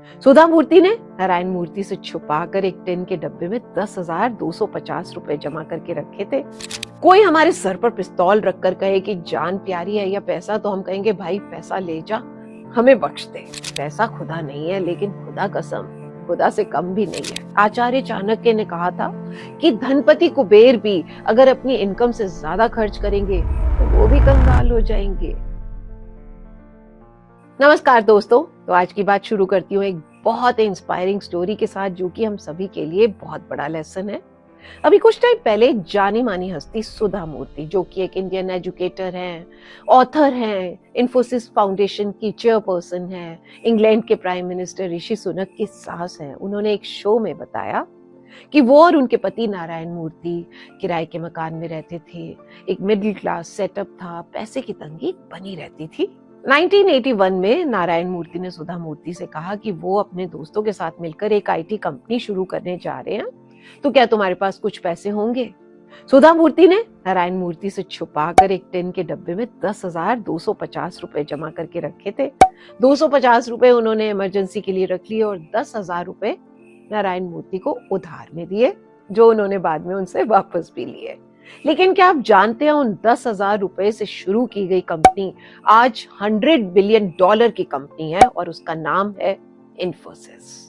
सुधा मूर्ति ने नारायण मूर्ति से छुपाकर एक टिन के डब्बे में 10,250 रुपए जमा करके रखे थे। कोई हमारे सर पर पिस्तौल रखकर कहे कि जान प्यारी है या पैसा, तो हम कहेंगे भाई पैसा ले जा, हमें बख्श दे। पैसा खुदा नहीं है, लेकिन खुदा कसम खुदा से कम भी नहीं है। आचार्य चाणक्य ने कहा था कि धनपति कुबेर भी अगर अपनी इनकम से ज्यादा खर्च करेंगे तो वो भी कंगाल हो जाएंगे। नमस्कार दोस्तों, तो आज की बात शुरू करती हूँ एक बहुत इंस्पायरिंग स्टोरी के साथ, जो कि हम सभी के लिए बहुत बड़ा लेसन है। अभी कुछ टाइम पहले जानी मानी हस्ती सुधा मूर्ति, जो कि एक इंडियन एजुकेटर हैं, ऑथर हैं, इन्फोसिस फाउंडेशन की चेयरपर्सन हैं, इंग्लैंड के प्राइम मिनिस्टर ऋषि सुनक की सास हैं, उन्होंने एक शो में बताया कि वो और उनके पति नारायण मूर्ति किराए के मकान में रहते थे। एक मिडिल क्लास सेटअप था, पैसे की तंगी बनी रहती थी। 1981 में नारायण मूर्ति ने सुधा मूर्ति से कहा कि वो अपने दोस्तों के साथ मिलकर एक आईटी कंपनी शुरू करने जा रहे हैं, तो क्या तुम्हारे पास कुछ पैसे होंगे? सुधा मूर्ति ने नारायण मूर्ति से छुपाकर एक टिन के डब्बे में 10,250 रुपए जमा करके रखे थे। 250 रुपए उन्होंने इमरजेंसी के लिए रख लिए और 10,000 रुपए नारायण मूर्ति को उधार में दिए, जो उन्होंने बाद में उनसे वापस भी लिए। लेकिन क्या आप जानते हैं, उन 10,000 रुपए से शुरू की गई कंपनी आज $100 बिलियन की कंपनी है और उसका नाम है इन्फोसिस।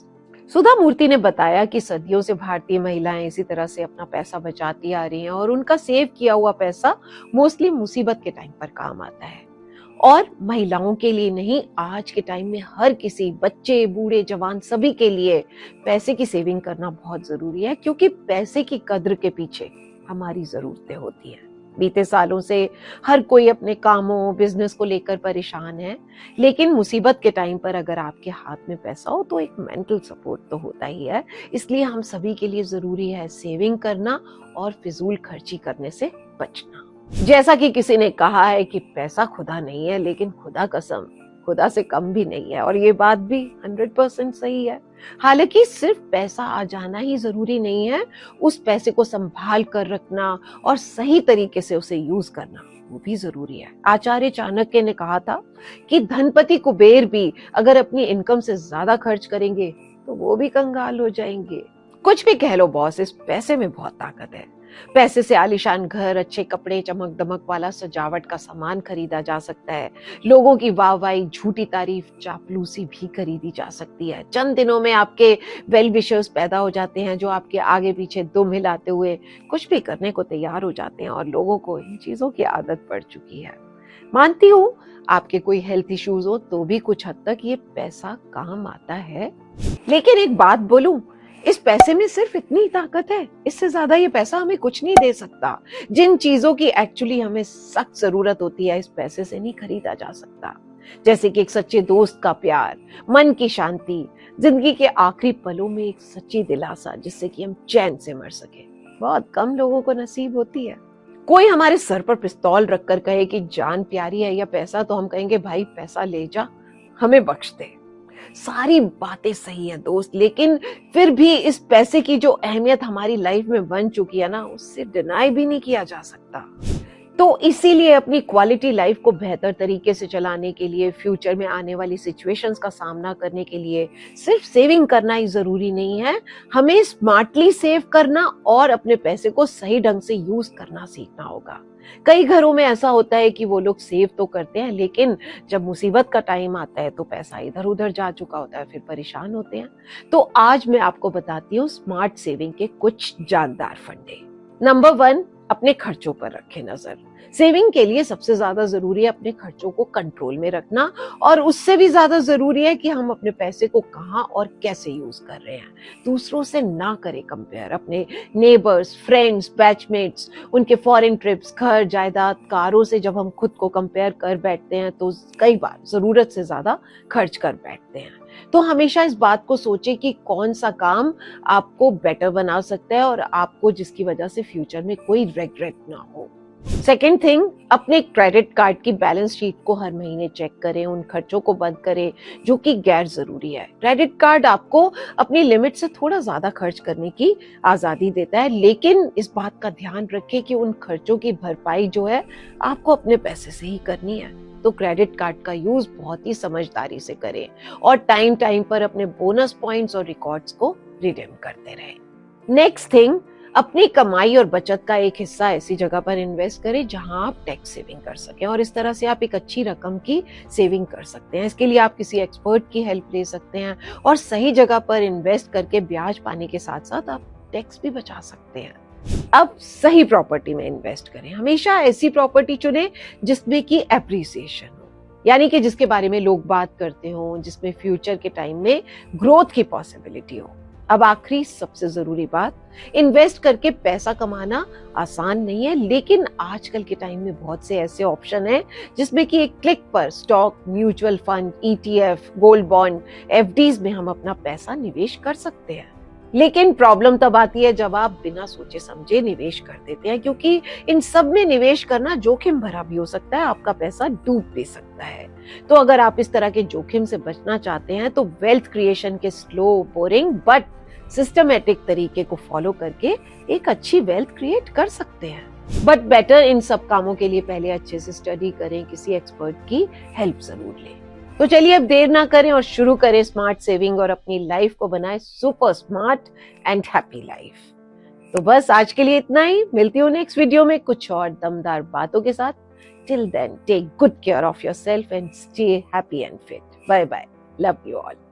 सुधा मूर्ति ने बताया कि सदियों से भारतीय महिलाएं इसी तरह से अपना पैसा बचाती आ रही हैं और उनका सेव किया हुआ पैसा मोस्टली मुसीबत के टाइम पर काम आता है। और महिलाओं के लिए नहीं, आज के टाइम में हर किसी, बच्चे, बूढ़े, जवान, सभी के लिए पैसे की सेविंग करना बहुत जरूरी है, क्योंकि पैसे की कद्र के पीछे हमारी जरूरतें होती हैं। बीते सालों से हर कोई अपने कामों, बिजनेस को लेकर परेशान है, लेकिन मुसीबत के टाइम पर अगर आपके हाथ में पैसा हो तो एक मेंटल सपोर्ट तो होता ही है। इसलिए हम सभी के लिए जरूरी है सेविंग करना और फिजूल खर्ची करने से बचना। जैसा कि किसी ने कहा है कि पैसा खुदा नहीं है, लेकिन खुदा कसम खुदा से कम भी नहीं है, और ये बात भी 100% सही है। हालांकि सिर्फ पैसा आ जाना ही जरूरी नहीं है, उस पैसे को संभाल कर रखना और सही तरीके से उसे यूज करना वो भी जरूरी है। आचार्य चाणक्य ने कहा था कि धनपति कुबेर भी अगर अपनी इनकम से ज्यादा खर्च करेंगे तो वो भी कंगाल हो जाएंगे। कुछ भी कह लो बॉस, इस पैसे में बहुत ताकत है। पैसे से आलीशान घर, अच्छे कपड़े, चमक दमक वाला सजावट का सामान खरीदा जा सकता है। लोगों की वाहवाही, झूठी तारीफ, चापलूसी भी खरीदी जा सकती है। चंद दिनों में आपके वेल विशर्स पैदा हो जाते हैं, जो आपके आगे पीछे दुम हिलाते हुए कुछ भी करने को तैयार हो जाते हैं, और लोगों को इन चीजों की आदत पड़ चुकी है। मानती हूँ आपके कोई हेल्थ इश्यूज हो तो भी कुछ हद तक ये पैसा काम आता है, लेकिन एक बात बोलूं, इस पैसे में सिर्फ इतनी ताकत है, इससे ज्यादा ये पैसा हमें कुछ नहीं दे सकता। जिन चीजों की एक्चुअली हमें सख्त जरूरत होती है, इस पैसे से नहीं खरीदा जा सकता। जैसे कि एक सच्चे दोस्त का प्यार, मन की शांति, जिंदगी के आखिरी पलों में एक सच्ची दिलासा, जिससे कि हम चैन से मर सके, बहुत कम लोगों को नसीब होती है। कोई हमारे सर पर पिस्तौल रखकर कहे कि जान प्यारी है या पैसा, तो हम कहेंगे भाई पैसा ले जा, हमें बख्श दे। सारी बातें सही है दोस्त, लेकिन फिर भी इस पैसे की जो अहमियत हमारी लाइफ में बन चुकी है ना, उससे डिनाई भी नहीं किया जा सकता। तो इसीलिए अपनी क्वालिटी लाइफ को बेहतर तरीके से चलाने के लिए, फ्यूचर में आने वाली सिचुएशंस का सामना करने के लिए सिर्फ सेविंग करना ही जरूरी नहीं है, हमें स्मार्टली सेव करना और अपने पैसे को सही ढंग से यूज करना सीखना होगा। कई घरों में ऐसा होता है कि वो लोग सेव तो करते हैं, लेकिन जब मुसीबत का टाइम आता है तो पैसा इधर उधर जा चुका होता है, फिर परेशान होते हैं। तो आज मैं आपको बताती हूँ स्मार्ट सेविंग के कुछ जानदार फंडे। नंबर 1, अपने खर्चों पर रखें नजर। सेविंग के लिए सबसे ज्यादा जरूरी है अपने खर्चों को कंट्रोल में रखना, और उससे भी ज्यादा जरूरी है कि हम अपने पैसे को कहां और कैसे यूज कर रहे हैं। दूसरों से ना करें कंपेयर, अपने नेबर्स, फ्रेंड्स, बैचमेट्स, उनके फॉरेन ट्रिप्स, घर, जायदाद, कारों से जब हम खुद को कंपेयर कर बैठते हैं तो कई बार जरूरत से ज्यादा खर्च कर बैठते हैं। तो हमेशा इस बात को सोचें कि कौन सा काम आपको बेटर बना सकता है और आपको जिसकी वजह से फ्यूचर में कोई रिग्रेट ना हो। सेकेंड थिंग, अपने क्रेडिट कार्ड की बैलेंस शीट को हर महीने चेक करें, उन खर्चों को बंद करें जो कि गैर जरूरी है। क्रेडिट कार्ड आपको अपनी लिमिट से थोड़ा ज्यादा खर्च करने की आजादी देता है, लेकिन इस बात का ध्यान रखें कि उन खर्चों की भरपाई जो है आपको अपने पैसे से ही करनी है। तो क्रेडिट कार्ड का यूज बहुत ही समझदारी से करें और टाइम टाइम पर अपने बोनस पॉइंट्स और रिकॉर्ड्स को रिडीम करते रहें। नेक्स्ट थिंग, अपनी कमाई और बचत का एक हिस्सा ऐसी जगह पर इन्वेस्ट करें जहां आप टैक्स सेविंग कर सकें और इस तरह से आप एक अच्छी रकम की सेविंग कर सकते हैं। इसके लिए आप किसी एक्सपर्ट की हेल्प ले सकते हैं और सही जगह पर इन्वेस्ट करके ब्याज पाने के साथ साथ आप टैक्स भी बचा सकते हैं। अब सही प्रॉपर्टी में इन्वेस्ट करें। हमेशा ऐसी प्रॉपर्टी चुनें जिसमें की एप्रिसिएशन हो, यानी कि जिसके बारे में लोग बात करते हो, जिसमें फ्यूचर के टाइम में ग्रोथ की पॉसिबिलिटी हो। अब आखिरी सबसे जरूरी बात, इन्वेस्ट करके पैसा कमाना आसान नहीं है, लेकिन आजकल के टाइम में बहुत से ऐसे ऑप्शन हैं जिसमें कि एक क्लिक पर stock, mutual fund, ETF, gold bond, FDs में हम अपना पैसा निवेश कर सकते हैं। लेकिन प्रॉब्लम तब आती है जब आप बिना सोचे समझे निवेश कर देते हैं, क्योंकि इन सब में निवेश करना जोखिम भरा भी हो सकता है, आपका पैसा डूब भी सकता है। तो अगर आप इस तरह के जोखिम से बचना चाहते हैं तो वेल्थ क्रिएशन के स्लो, बोरिंग बट सिस्टमेटिक तरीके को फॉलो करके एक अच्छी वेल्थ क्रिएट कर सकते हैं। बट बेटर इन सब कामों के लिए पहले अच्छे से स्टडी करें, किसी एक्सपर्ट की हेल्प जरूर लें। तो चलिए अब देर ना करें और शुरू करें स्मार्ट सेविंग और अपनी लाइफ को बनाएं super smart and happy life. तो बस आज के लिए इतना ही। मिलती हूँ नेक्स्ट वीडियो में कुछ और दमदार बातों के साथ। Till then take good care of yourself and stay happy and fit. Bye bye, love you all.